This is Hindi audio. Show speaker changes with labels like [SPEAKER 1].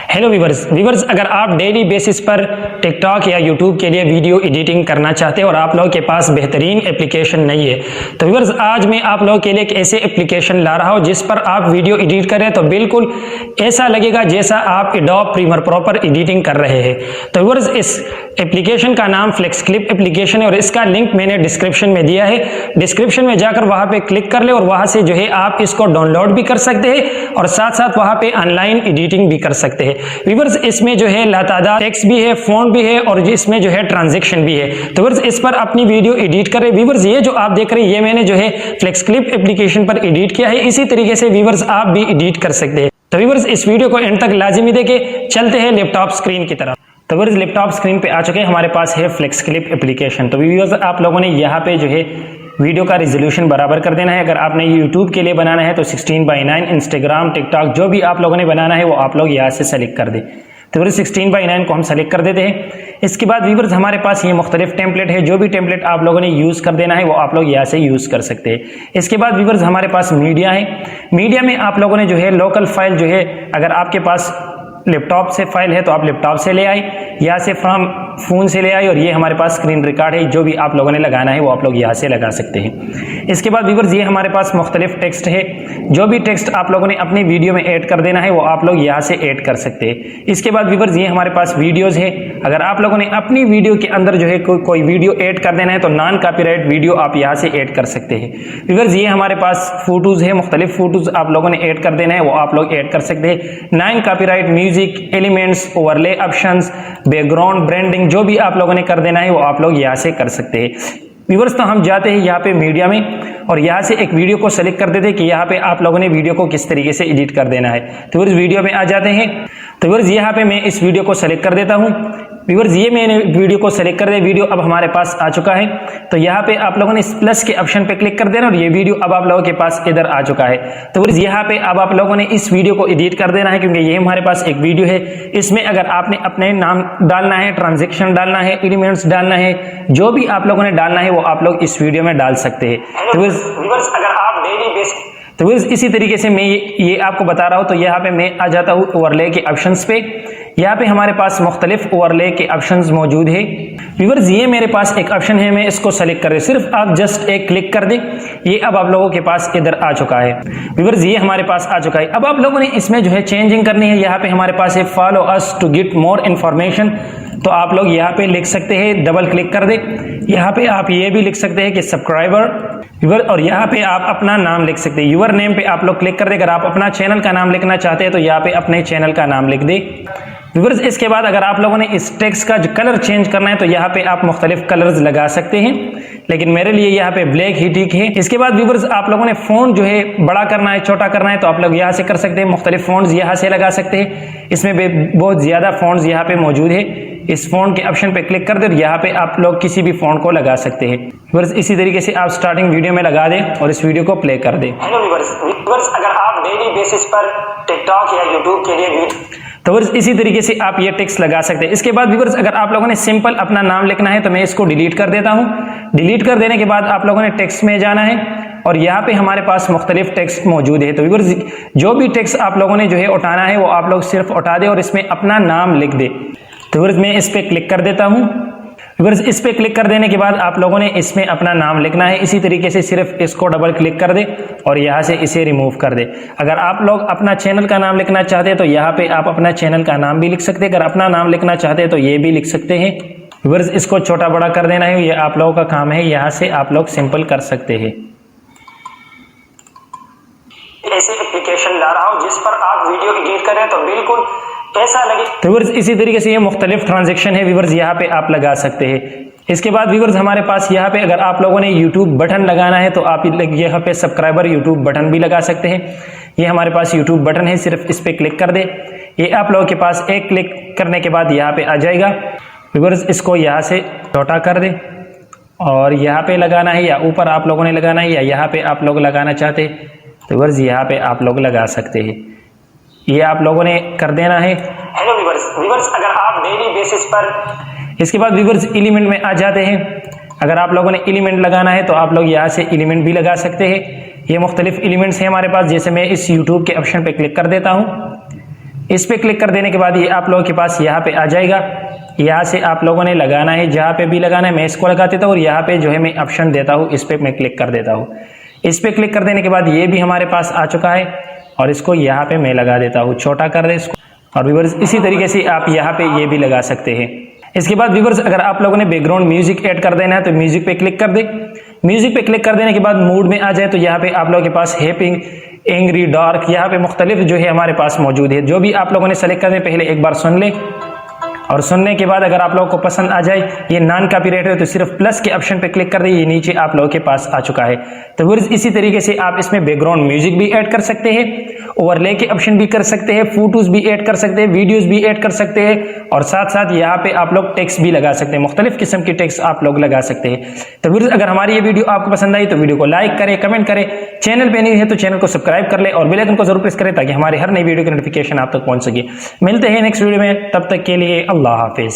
[SPEAKER 1] हेलो व्यूवर्स, अगर आप डेली बेसिस पर टिकटॉक या यूट्यूब के लिए वीडियो एडिटिंग करना चाहते हैं और आप लोगों के पास बेहतरीन एप्लीकेशन नहीं है, तो व्यूवर्स आज मैं आप लोगों के लिए एक ऐसे एप्लीकेशन ला रहा हूं जिस पर आप वीडियो एडिट करें तो बिल्कुल ऐसा लगेगा जैसा आप एडोब प्रीमियर प्रो पर एडिटिंग कर रहे हैं। तो व्यूवर्स इस एप्लीकेशन का नाम फ्लेक्स क्लिप एप्लीकेशन है और इसका लिंक मैंने डिस्क्रिप्शन में दिया है। डिस्क्रिप्शन में जाकर वहां पे क्लिक कर ले और वहां से जो है आप इसको डाउनलोड भी कर सकते हैं और साथ साथ वहां पे ऑनलाइन एडिटिंग भी कर सकते हैं। व्यूअर्स इसमें जो है लातादार टेक्स्ट भी है, फॉन्ट भी है और इसमें जो है ट्रांजैक्शन भी है। तो व्यूअर्स इस पर अपनी वीडियो एडिट करें। व्यूअर्स ये जो आप देख रहे हैं ये मैंने जो है फ्लेक्स क्लिप एप्लीकेशन पर एडिट किया है। इसी तरीके से व्यूअर्स आप भी एडिट कर सकते हैं। तो व्यूअर्स इस वीडियो को एंड तक लाजिमी देखें। चलते हैं लैपटॉप स्क्रीन की तरफ। तो व्यूअर्स लैपटॉप स्क्रीन पे आ चुके हैं, हमारे पास है फ्लेक्स क्लिप एप्लीकेशन। तो व्यूअर्स आप लोगों ने यहाँ पे जो है वीडियो का रिजोल्यूशन बराबर कर देना है। अगर आपने यूट्यूब के लिए बनाना है तो 16:9, इंस्टाग्राम, टिकटॉक जो भी आप लोगों ने बनाना है वो आप लोग यहाँ से सेलेक्ट कर दें। तो व्यूअर्स 16:9 को हम सेलेक्ट कर देते हैं। इसके बाद व्यूअर्स हमारे पास ये मुख्तलिफ टेम्पलेट है, जो भी टेम्पलेट आप लोगों ने यूज कर देना है वो आप लोग यहाँ से यूज कर सकते हैं। इसके बाद व्यूअर्स हमारे पास मीडिया है। मीडिया में आप लोगों ने जो है लोकल फाइल जो है, अगर आपके पास लैपटॉप से फाइल है तो आप लैपटॉप से ले आए, यहाँ से फ्रॉम फोन से ले आए और ये हमारे पास स्क्रीन रिकॉर्ड है। जो भी आप लोगों ने लगाना है वो आप लोग यहाँ से लगा सकते हैं। इसके बाद व्यूअर्स ये हमारे पास मुख्तलिफ टेक्स्ट है, जो भी टेक्स्ट आप लोगों ने अपनी वीडियो में ऐड कर देना है वो आप लोग यहाँ से ऐड कर सकते हैं। इसके बाद व्यूअर्स ये हमारे पास वीडियोज है। अगर आप लोगों ने अपनी वीडियो के अंदर जो है कोई वीडियो ऐड कर देना है तो नॉन कॉपीराइट वीडियो आप यहाँ से ऐड कर सकते हैं। व्यूअर्स ये हमारे पास फोटोज है, मुख्तलिफ फोटोज आप लोगों ने ऐड कर देना है वो आप लोग ऐड कर सकते हैं। Non copyright music, elements, overlay options, background, branding जो भी आप लोगों ने कर देना है वो आप लोग यहाँ से कर सकते हैं। व्यूअर्स तो हम जाते हैं यहाँ पे मीडिया में और यहाँ से एक वीडियो को सेलेक्ट कर देते हैं कि यहाँ पे आप लोगों ने वीडियो को किस तरीके से एडिट कर देना है। तो व्यूअर्स वीडियो में आ जाते हैं। तो व्यूअर्स यहाँ पे मैं इस वीडियो को सेलेक्ट कर देता हूँ। व्यूअर्स ये मैंने वीडियो को सेलेक्ट कर दिया, वीडियो अब हमारे पास आ चुका है। तो यहाँ पे आप लोगों ने इस प्लस के ऑप्शन पे क्लिक कर देना और ये वीडियो अब आप लोगों के पास इधर आ चुका है। तो व्यूअर्स यहाँ पे अब आप लोगों ने इस वीडियो को एडिट कर देना है क्योंकि ये हमारे पास एक वीडियो है। इसमें अगर आपने अपने नाम डालना है, ट्रांजेक्शन डालना है, एलिमेंट्स डालना है, जो भी आप लोगों ने डालना है वो आप लोग इस वीडियो में डाल सकते हैं। तो व्यूअर्स अगर आप डेली बेस तो व्यूअर्स इसी तरीके से मैं ये आपको बता रहा हूं। तो यहाँ पे मैं आ जाता हूँ ओवरले के ऑप्शंस पे। यहाँ पे हमारे पास मुख्तलिफ ओवरले के ऑप्शंस मौजूद है। व्यूअर्स ये मेरे पास एक ऑप्शन है, मैं इसको सेलेक्ट कर रही हूँ। सिर्फ आप जस्ट एक क्लिक कर दें, ये अब आप लोगों के पास इधर आ चुका है। व्यूअर्स ये हमारे पास आ चुका है। अब आप लोगों ने इसमें जो है चेंजिंग करनी है। यहाँ पे हमारे पास है follow us to get more information. तो आप लोग यहाँ पे लिख सकते हैं, डबल क्लिक कर दे। यहाँ पे आप ये भी लिख सकते हैं कि सब्सक्राइबर व्यूअर और यहाँ पे आप अपना नाम लिख सकते हैं। यूर नेम पे आप लोग क्लिक कर दे। अगर आप अपना चैनल का नाम लिखना चाहते हैं तो यहाँ पे अपने चैनल का नाम लिख दे। व्यूअर्स इसके बाद अगर आप लोगों ने इस टेक्स्ट का जो कलर चेंज करना है तो यहाँ पे आप मुख्तलिफ कलर्स लगा सकते हैं, लेकिन मेरे लिए यहाँ पे ब्लैक ही ठीक है। इसके बाद व्यूअर्स आप लोगों ने फोन जो है बड़ा करना है, छोटा करना है तो आप लोग यहाँ से कर सकते हैं। मुख्तलिफ फोन्स यहाँ से लगा सकते हैं। इसमें बहुत ज्यादा फोन्स यहाँ पे मौजूद है। इस फोन के ऑप्शन पे क्लिक कर दे और यहाँ पे आप लोग किसी भी फोन को लगा सकते हैं। व्यूअर्स इसी तरीके से आप स्टार्टिंग वीडियो में लगा दें और इस वीडियो को प्ले कर दें। हेलो व्यूअर्स अगर आप डेली बेसिस पर टिकटॉक या यूट्यूब के लिए तो व्यूअर्स इसी तरीके से आप ये टेक्स्ट लगा सकते हैं। इसके बाद व्यूअर्स अगर आप लोगों ने सिंपल अपना नाम लिखना है तो मैं इसको डिलीट कर देता हूं। डिलीट कर देने के बाद आप लोगों ने टेक्स्ट में जाना है और यहाँ पे हमारे पास मुख्तलिफ टेक्स्ट मौजूद है। तो व्यूअर्स जो भी टेक्स्ट आप लोगों ने जो है उठाना है वो आप लोग सिर्फ उठा दे और इसमें अपना नाम लिख दे। तो व्यूअर्स मैं इस पे क्लिक कर देता हूं। व्यूअर्स इस पे क्लिक कर देने के बाद आप लोगों ने इसमें अपना नाम लिखना है। इसी तरीके से सिर्फ इसको डबल क्लिक कर दे और यहाँ से इसे रिमूव कर दे। अगर आप लोग अपना चैनल का नाम लिखना चाहते हैं तो यहाँ पे आप अपना चैनल का नाम भी लिख सकते हैं। अगर अपना नाम लिखना चाहते हैं तो ये भी लिख सकते हैं। व्यूअर्स इसको छोटा बड़ा कर देना है, ये आप लोगों का काम है। यहाँ से आप लोग सिंपल कर सकते हैं। ऐसे एप्लीकेशन ला रहा हूँ जिस पर आप वीडियो एडिट करें तो बिल्कुल ऐसा लगे। तो व्यूअर्स इसी तरीके से ये मुख्तलिफ ट्रांजेक्शन है व्यूअर्स यहाँ पे आप लगा सकते हैं। इसके बाद व्यूअर्स हमारे पास यहाँ पे अगर आप लोगों ने यूट्यूब बटन लगाना है तो आप यहाँ पे सब्सक्राइबर यूट्यूब बटन भी लगा सकते हैं। ये हमारे पास यूट्यूब बटन है, सिर्फ इस पे क्लिक कर दे। ये आप लोगों के पास एक क्लिक करने के बाद यहाँ पे आ जाएगा। व्यूअर्स इसको यहाँ से छोटा कर दे और यहाँ पे लगाना है या ऊपर आप लोगों ने लगाना है या यहाँ पे आप लोग लगाना चाहते हैं तो व्यूअर्स यहाँ पे आप लोग लगा सकते हैं। ये आप लोगों ने कर देना है। हेलो व्यूअर्स अगर आप डेली बेसिस पर इसके बाद व्यूअर्स एलिमेंट में आ जाते हैं। अगर आप लोगों ने एलिमेंट लगाना है तो आप लोग यहाँ से एलिमेंट भी लगा सकते हैं। ये मुख्तलिफ एलिमेंट्स हैं हमारे पास। जैसे मैं इस यूट्यूब के ऑप्शन पे क्लिक कर देता हूँ। इस पे क्लिक कर देने के बाद ये आप लोगों के पास यहाँ पे आ जाएगा। यहाँ से आप लोगों ने लगाना है, जहाँ पे भी लगाना है मैं इसको लगा देता हूँ और यहाँ पे जो है मैं ऑप्शन देता हूँ, इस पे मैं क्लिक कर देता हूँ। इस पे क्लिक कर देने के बाद ये भी हमारे पास आ चुका है और इसको यहाँ पे मैं लगा देता हूँ, छोटा कर दे इसको। और व्यूअर्स इसी तरीके से आप यहाँ पे ये भी लगा सकते हैं। इसके बाद व्यूअर्स अगर आप लोगों ने बैकग्राउंड म्यूजिक ऐड कर देना है तो म्यूजिक पे क्लिक कर दे। म्यूजिक पे क्लिक कर देने के बाद मूड में आ जाए तो यहाँ पे आप लोगों के पास हैप्पी, एंग्री, डार्क, यहाँ पे मुख्तलिफ जो है हमारे पास मौजूद है। जो भी आप लोगों ने सेलेक्ट करने पहले एक बार सुन ले और सुनने के बाद अगर आप लोगों को पसंद आ जाए, ये नॉन कॉपीराइट है तो सिर्फ प्लस के ऑप्शन पे क्लिक कर दे, ये नीचे आप लोगों के पास आ चुका है। तो व्यूअर्स इसी तरीके से आप इसमें बैकग्राउंड म्यूजिक भी ऐड कर सकते हैं, ओवरले के ऑप्शन भी कर सकते हैं, फोटोज भी ऐड कर सकते हैं, वीडियोस भी ऐड कर सकते हैं और साथ साथ यहाँ पे आप लोग टेक्स्ट भी लगा सकते हैं, मुख्तलिफ किस्म की टेक्स्ट आप लोग लगा सकते हैं। तो व्यूअर्स अगर हमारी ये वीडियो आपको पसंद आई तो वीडियो को लाइक करें, कमेंट करें, चैनल पे नहीं है तो चैनल को सब्सक्राइब कर ले और बेल आइकन को जरूर प्रेस करें ताकि हमारे हर नई वीडियो की नोटिफिकेशन आप तक पहुंच सके। मिलते हैं नेक्स्ट वीडियो में, तब तक के लिए अल्लाह हाफिज।